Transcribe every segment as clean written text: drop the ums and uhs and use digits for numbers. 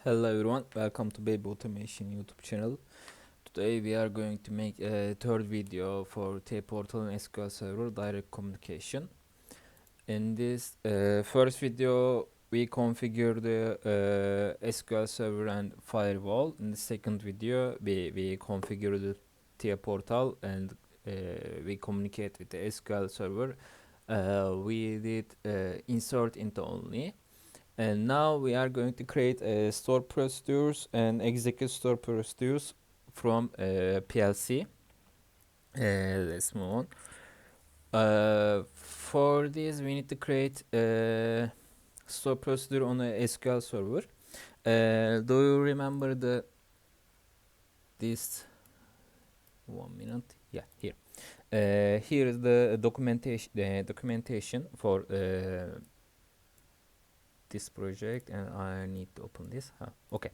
Hello everyone, welcome to Baby Automation YouTube channel. Today we are going to make a third video for Portal and SQL Server direct communication. In this first video, we configure the SQL Server and firewall. In the second video, we configure the Portal and we communicate with the SQL Server. We did insert into only. And now we are going to create store procedures and execute store procedures from PLC. Let's move on. For this, we need to create a store procedure on a SQL server. Do you remember this 1 minute? Yeah, here. Here is the documentation for this project, and I need to open this. Okay.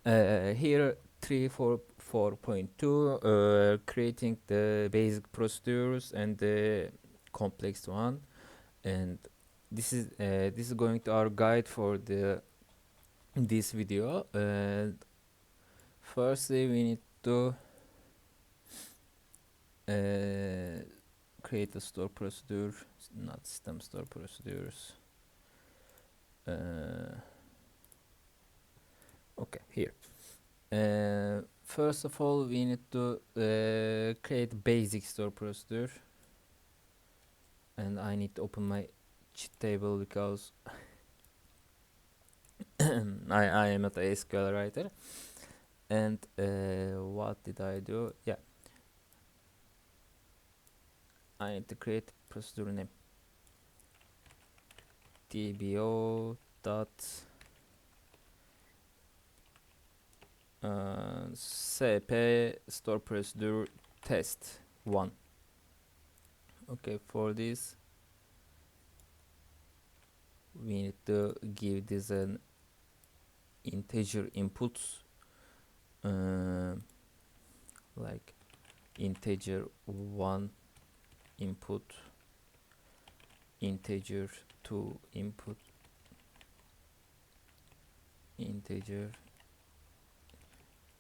Here 3.4.2 creating the basic procedures and the complex one, and this is going to our guide for this video. And firstly we need to create a store procedure, not system store procedures. Okay, here. First of all, we need to create basic store procedure, and I need to open my cheat table because I am not a SQL writer. And what did I do? Yeah, I need to create procedure name dbo dot cp store procedure test 1. Okay, for this we need to give this an integer input, like integer 1 input, integer 2 input, integer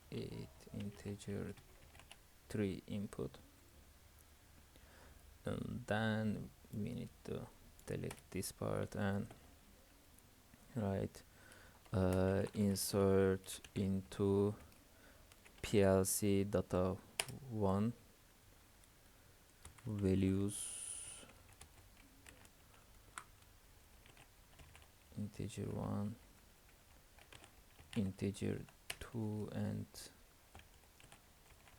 8, integer 3 input, and then we need to delete this part and write insert into PLC data 1 values integer 1, integer 2, and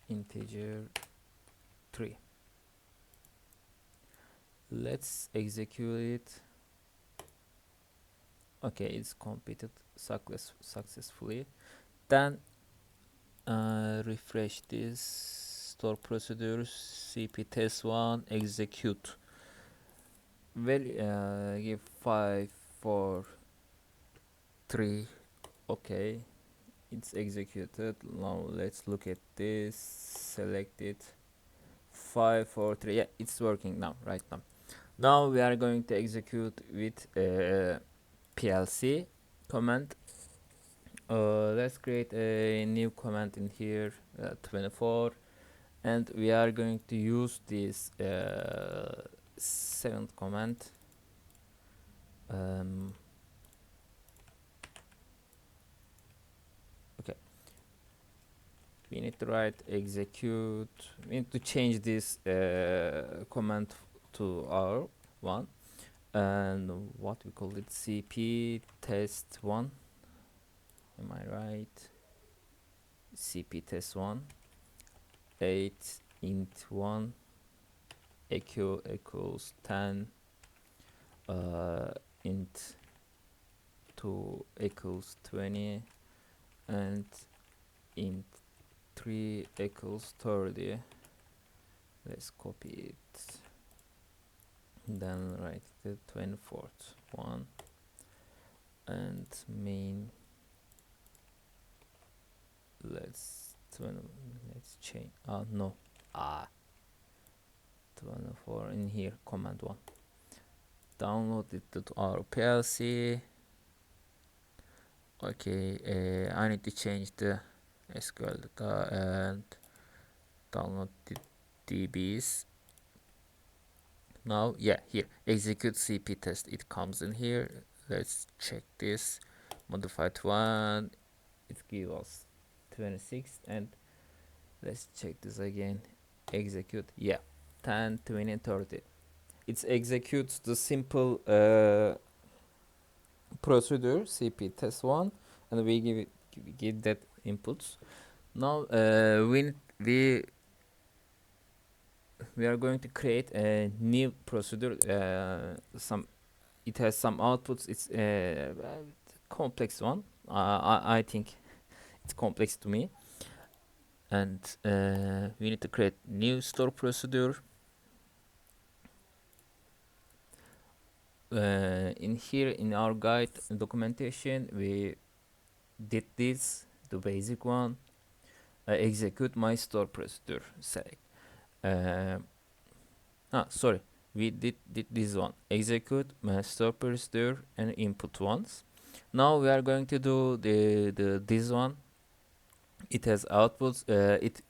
integer 3. Let's execute it. Okay, it's completed successfully. Then refresh this store procedures, cp test 1, execute. Give 5 4 3. Okay, it's executed. Now let's look at this, select it, 5 4 3. Yeah, it's working now, right now. Now we are going to execute with PLC command. Let's create a new command in here, 24, and we are going to use this 7th command. Okay, we need to write execute. We need to change this command to our one, and what we call it, cp test 1. Am I right? cp test 1, 8 int 1 equals 10, int 2 equals 20, and int 3 equals 30. Let's copy it, then write the 24th one, and main, let's change, no, 24 in here, command 1. Download it to our PLC. Okay, I need to change the SQL data and download the DBs. Now, yeah, here, execute CP test. It comes in here. Let's check this. Modified one. It gives us 26, and let's check this again. Execute. Yeah, 10, 20, 30. It executes the simple procedure CP test one, and we give that inputs. Now we are going to create a new procedure. It has some outputs. It's a complex one. I think it's complex to me, and we need to create new store procedure. In here in our guide documentation, we did this, the basic one. Execute my store procedure. Select. Sorry, we did this one. Execute my store procedure and input ones. Now we are going to do this one. It has outputs. It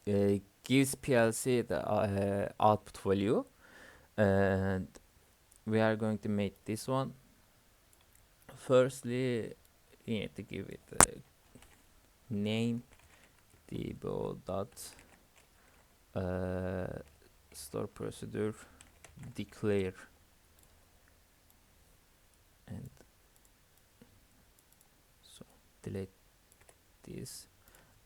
gives PLC the output value, and we are going to make this one. Firstly, we need to give it a name, debo dot store procedure declare, and so delete this.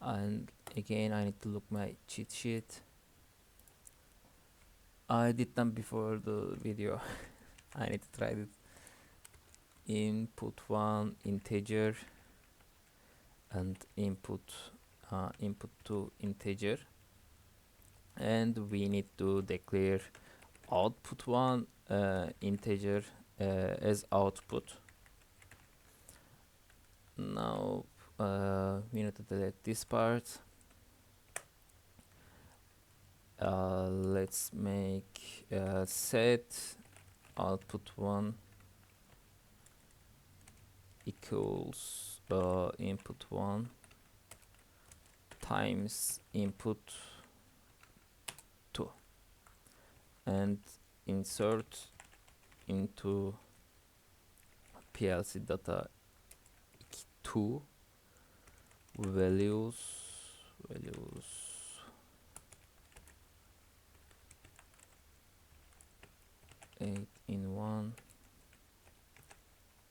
And again, I need to look my cheat sheet. I did them before the video. I need to try it. Input one integer and input to integer, and we need to declare output one integer as output. Now we need to delete this part. Let's make set output one equals input one times input 2, and insert into PLC data 2 values 8 in 1,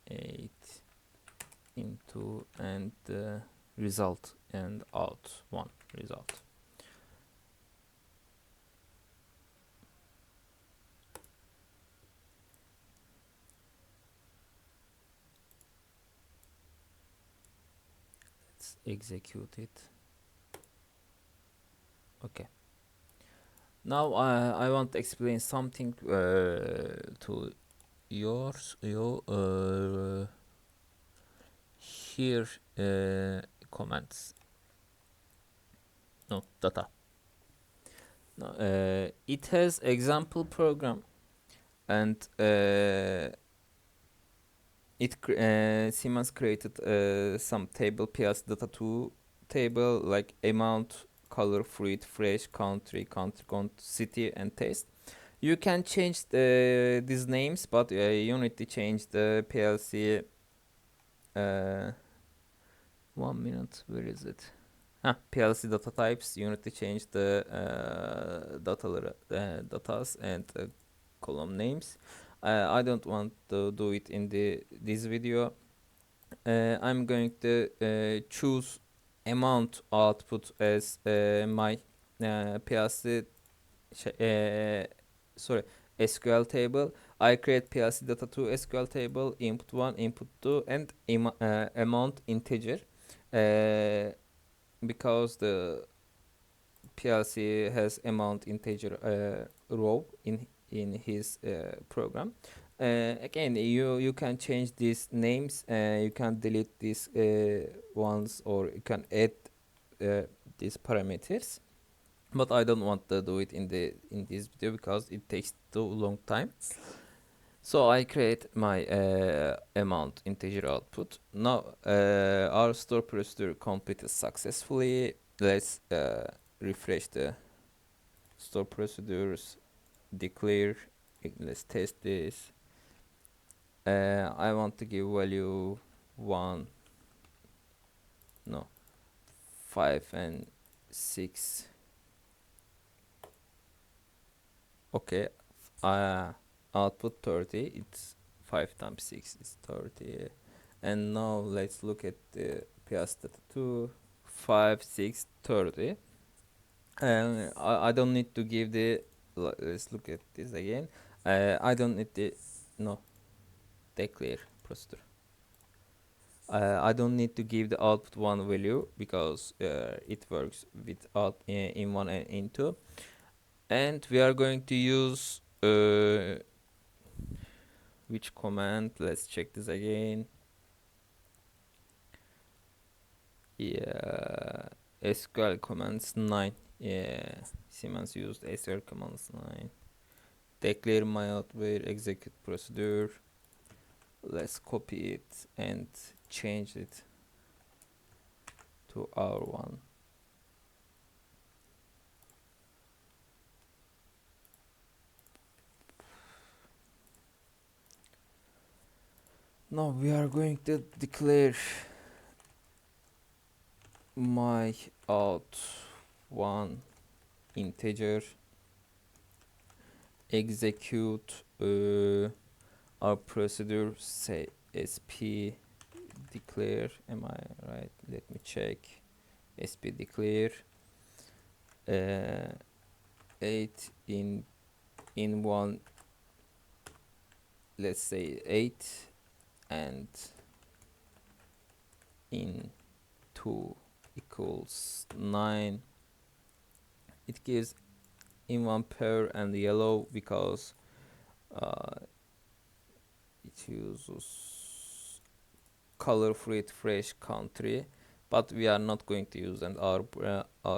8 in 2, and result and out 1 result. Let's execute it. Okay. Now I want to explain something to you here. Comments. No, data. No, it has example program, and Siemens created some table, PLC data 2 table, like amount, color, fruit, fresh, country, city, and taste. You can change these names, but you need to change the PLC. 1 minute, where is it? PLC data types. You need to change the datas and column names. I don't want to do it in this video. I'm going to choose amount output as my PLC SQL table. I create PLC data 2 SQL table, input 1, input 2, and amount integer, because the PLC has amount integer row in his program. Again, you can change these names, you can delete these ones, or you can add these parameters, but I don't want to do it in this video because it takes too long time. So I create my amount integer output. Now our store procedure completed successfully. Let's refresh the store procedures, declare. Let's test this. I want to give value 1, no, 5 and 6. Okay, output 30. It's 5 times 6 is 30. And now let's look at the PS data 2, 5, 6, 30. And I don't need to give the, let's look at this again. I don't need the, no, declare procedure. I don't need to give the output 1 value because it works with out in 1 and in 2. And we are going to use which command? Let's check this again. Yeah, SQL commands 9. Yeah, Siemens used SQL commands 9. Declare my outware execute procedure. Let's copy it and change it to our one. Now we are going to declare my out one integer, execute our procedure, say sp declare. Am I right? Let me check. Sp declare 8 in 1, let's say 8, and in 2 equals 9. It gives in 1 pair and yellow because it uses color free fresh country, but we are not going to use, and our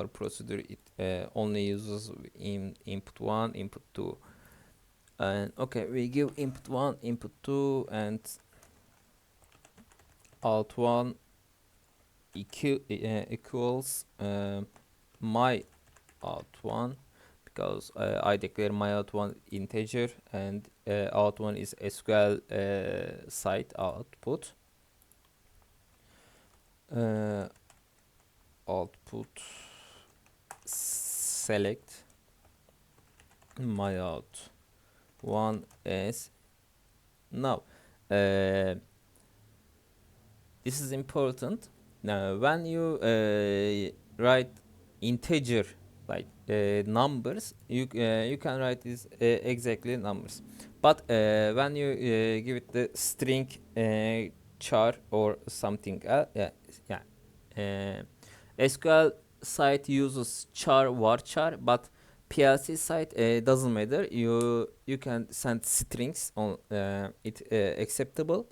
procedure it only uses in input 1, input 2. And okay, we give input 1, input 2, and out 1 equals my out 1, because I declare my out 1 integer, and out 1 is SQL site output. Output select my out 1 as now. This is important. Now when you write integer like numbers, you can write this exactly numbers, but when you give it the string char or something else, SQL site uses char varchar, but PLC site doesn't matter. You can send strings on it acceptable,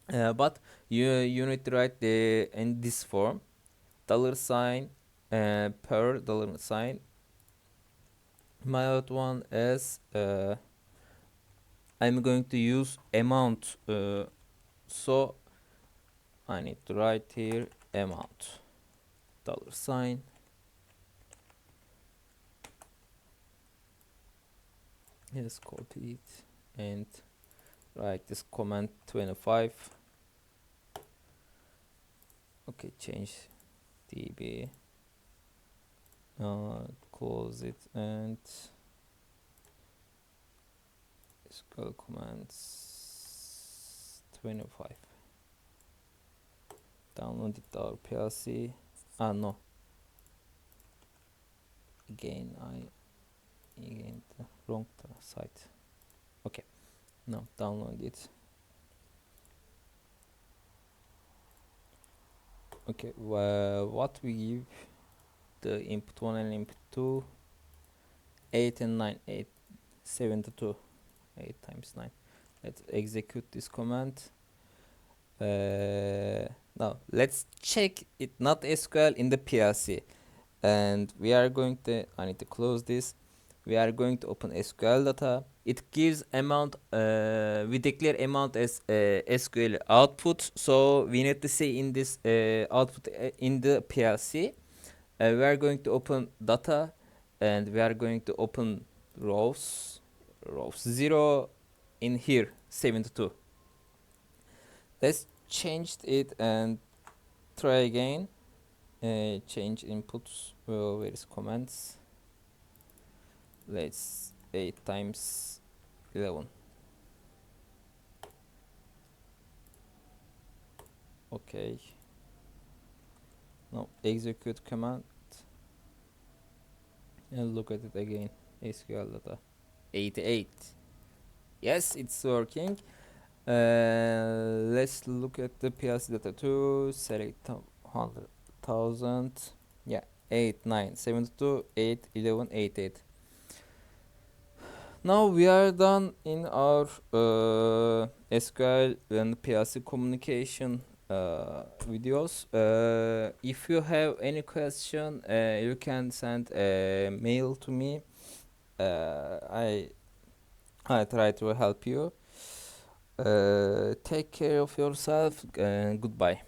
but you need to write the in this form $sign per $sign my out one as I'm going to use amount, so I need to write here amount $sign. Yes, copy it and write this command 25. Okay, change db, close it, and SQL commands 25. Download it our PLC. No. Again the wrong site. Okay. Now download it. Okay. What we give the input 1 and input 2, 8 and 9, 8, 72, 8 times 9. Let's execute this command. Now let's check it not SQL in the PLC, and we are going to, I need to close this. we are going to open SQL data. It gives amount, we declare amount as SQL output, so we need to say in this output in the PLC. We are going to open data, and we are going to open rows 0 in here 72. Let's change it and try again. Change inputs. Where is comments? Let's 8 times 11. Okay. Now execute command and look at it again. SQL data 88. Yes, it's working. Let's look at the PLC data too. Select 100,000. Yeah, 8 9 72 8 11 88. Now we are done in our SQL and PLC communication videos. If you have any question, you can send a mail to me. I try to help you. Take care of yourself and goodbye.